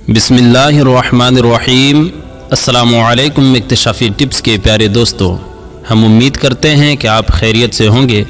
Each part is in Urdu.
بسم اللہ الرحمن الرحیم۔ السلام علیکم اکتشافی ٹپس کے پیارے دوستو، ہم امید کرتے ہیں کہ آپ خیریت سے ہوں گے۔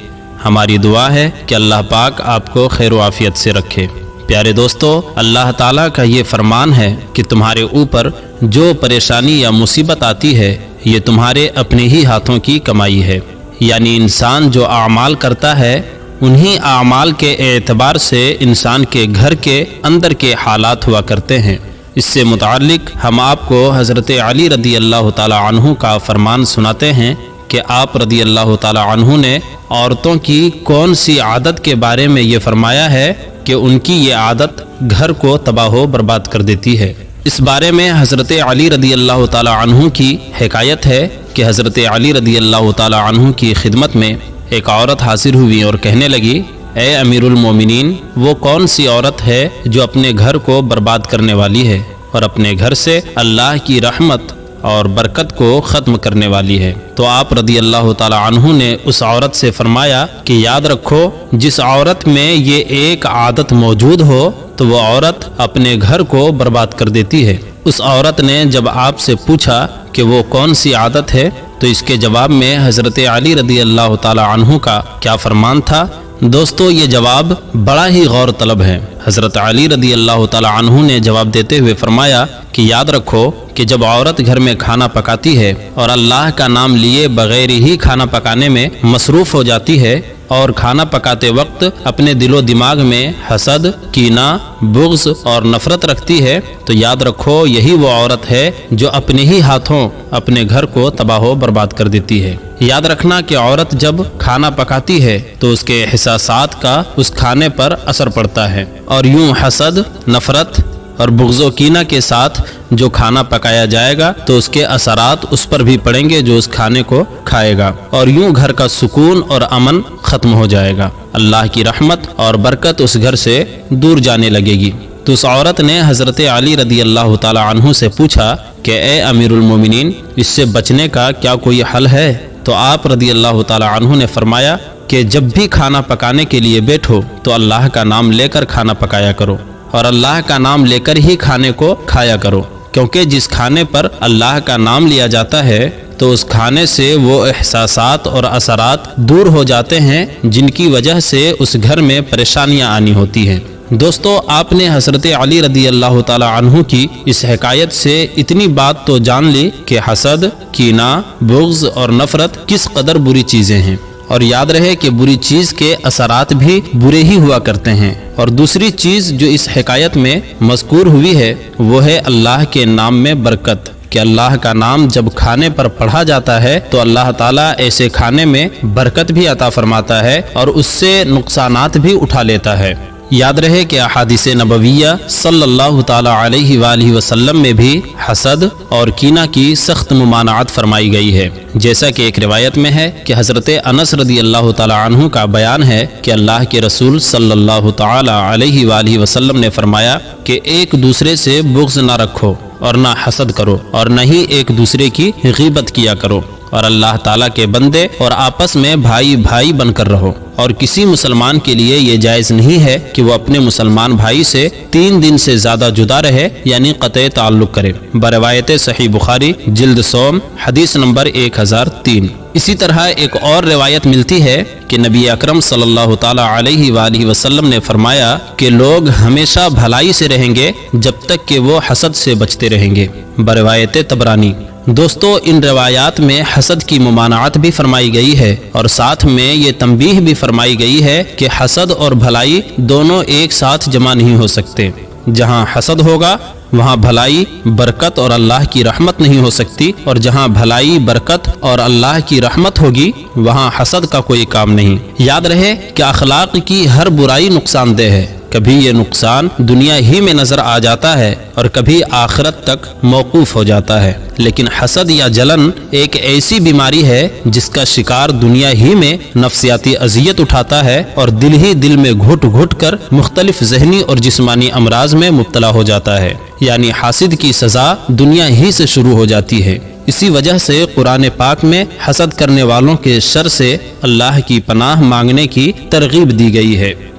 ہماری دعا ہے کہ اللہ پاک آپ کو خیر و عافیت سے رکھے۔ پیارے دوستو، اللہ تعالیٰ کا یہ فرمان ہے کہ تمہارے اوپر جو پریشانی یا مصیبت آتی ہے یہ تمہارے اپنے ہی ہاتھوں کی کمائی ہے، یعنی انسان جو اعمال کرتا ہے انہی اعمال کے اعتبار سے انسان کے گھر کے اندر کے حالات ہوا کرتے ہیں۔ اس سے متعلق ہم آپ کو حضرت علی رضی اللہ تعالی عنہ کا فرمان سناتے ہیں کہ آپ رضی اللہ تعالی عنہ نے عورتوں کی کون سی عادت کے بارے میں یہ فرمایا ہے کہ ان کی یہ عادت گھر کو تباہ و برباد کر دیتی ہے۔ اس بارے میں حضرت علی رضی اللہ تعالی عنہ کی حکایت ہے کہ حضرت علی رضی اللہ تعالی عنہ کی خدمت میں ایک عورت حاضر ہوئی اور کہنے لگی، اے امیر المومنین، وہ کون سی عورت ہے جو اپنے گھر کو برباد کرنے والی ہے اور اپنے گھر سے اللہ کی رحمت اور برکت کو ختم کرنے والی ہے؟ تو آپ رضی اللہ تعالی عنہ نے اس عورت سے فرمایا کہ یاد رکھو، جس عورت میں یہ ایک عادت موجود ہو تو وہ عورت اپنے گھر کو برباد کر دیتی ہے۔ اس عورت نے جب آپ سے پوچھا کہ وہ کون سی عادت ہے تو اس کے جواب میں حضرت علی رضی اللہ تعالی عنہ کا کیا فرمان تھا؟ دوستو، یہ جواب بڑا ہی غور طلب ہے۔ حضرت علی رضی اللہ تعالی عنہ نے جواب دیتے ہوئے فرمایا کہ یاد رکھو کہ جب عورت گھر میں کھانا پکاتی ہے اور اللہ کا نام لیے بغیر ہی کھانا پکانے میں مصروف ہو جاتی ہے اور کھانا پکاتے وقت اپنے دل و دماغ میں حسد، کینہ، بغض اور نفرت رکھتی ہے تو یاد رکھو یہی وہ عورت ہے جو اپنے ہی ہاتھوں اپنے گھر کو تباہ و برباد کر دیتی ہے۔ یاد رکھنا کہ عورت جب کھانا پکاتی ہے تو اس کے احساسات کا اس کھانے پر اثر پڑتا ہے، اور یوں حسد، نفرت اور بغض و کینہ کے ساتھ جو کھانا پکایا جائے گا تو اس کے اثرات اس پر بھی پڑیں گے جو اس کھانے کو کھائے گا، اور یوں گھر کا سکون اور امن ختم ہو جائے گا۔ اللہ کی رحمت اور برکت اس گھر سے دور جانے لگے گی۔ تو اس عورت نے حضرت علی رضی اللہ تعالی عنہ سے پوچھا کہ اے امیر المومنین، اس سے بچنے کا کیا کوئی حل ہے؟ تو آپ رضی اللہ تعالی عنہ نے فرمایا کہ جب بھی کھانا پکانے کے لیے بیٹھو تو اللہ کا نام لے کر کھانا پکایا کرو، اور اللہ کا نام لے کر ہی کھانے کو کھایا کرو، کیونکہ جس کھانے پر اللہ کا نام لیا جاتا ہے تو اس کھانے سے وہ احساسات اور اثرات دور ہو جاتے ہیں جن کی وجہ سے اس گھر میں پریشانیاں آنی ہوتی ہیں۔ دوستو، آپ نے حضرت علی رضی اللہ تعالی عنہ کی اس حکایت سے اتنی بات تو جان لی کہ حسد، کینہ، بغض اور نفرت کس قدر بری چیزیں ہیں، اور یاد رہے کہ بری چیز کے اثرات بھی برے ہی ہوا کرتے ہیں۔ اور دوسری چیز جو اس حکایت میں مذکور ہوئی ہے وہ ہے اللہ کے نام میں برکت، کہ اللہ کا نام جب کھانے پر پڑھا جاتا ہے تو اللہ تعالیٰ ایسے کھانے میں برکت بھی عطا فرماتا ہے اور اس سے نقصانات بھی اٹھا لیتا ہے۔ یاد رہے کہ احادیث نبویہ صلی اللہ تعالی علیہ وآلہ وسلم میں بھی حسد اور کینہ کی سخت ممانعت فرمائی گئی ہے، جیسا کہ ایک روایت میں ہے کہ حضرت انس رضی اللہ تعالی عنہ کا بیان ہے کہ اللہ کے رسول صلی اللہ تعالی علیہ وآلہ وسلم نے فرمایا کہ ایک دوسرے سے بغض نہ رکھو اور نہ حسد کرو اور نہ ہی ایک دوسرے کی غیبت کیا کرو، اور اللہ تعالیٰ کے بندے اور آپس میں بھائی بھائی بن کر رہو۔ اور کسی مسلمان کے لیے یہ جائز نہیں ہے کہ وہ اپنے مسلمان بھائی سے 3 دن سے زیادہ جدا رہے، یعنی قطع تعلق کرے، بروایت صحیح بخاری جلد سوم حدیث نمبر 1003۔ اسی طرح ایک اور روایت ملتی ہے کہ نبی اکرم صلی اللہ تعالی علیہ وآلہ وسلم نے فرمایا کہ لوگ ہمیشہ بھلائی سے رہیں گے جب تک کہ وہ حسد سے بچتے رہیں گے، بروایت طبرانی۔ دوستو، ان روایات میں حسد کی ممانعت بھی فرمائی گئی ہے اور ساتھ میں یہ تنبیہ بھی فرمائی گئی ہے کہ حسد اور بھلائی دونوں ایک ساتھ جمع نہیں ہو سکتے۔ جہاں حسد ہوگا وہاں بھلائی، برکت اور اللہ کی رحمت نہیں ہو سکتی، اور جہاں بھلائی، برکت اور اللہ کی رحمت ہوگی وہاں حسد کا کوئی کام نہیں۔ یاد رہے کہ اخلاق کی ہر برائی نقصان دہ ہے، کبھی یہ نقصان دنیا ہی میں نظر آ جاتا ہے اور کبھی آخرت تک موقوف ہو جاتا ہے، لیکن حسد یا جلن ایک ایسی بیماری ہے جس کا شکار دنیا ہی میں نفسیاتی اذیت اٹھاتا ہے اور دل ہی دل میں گھٹ گھٹ کر مختلف ذہنی اور جسمانی امراض میں مبتلا ہو جاتا ہے، یعنی حاسد کی سزا دنیا ہی سے شروع ہو جاتی ہے۔ اسی وجہ سے قرآن پاک میں حسد کرنے والوں کے شر سے اللہ کی پناہ مانگنے کی ترغیب دی گئی ہے۔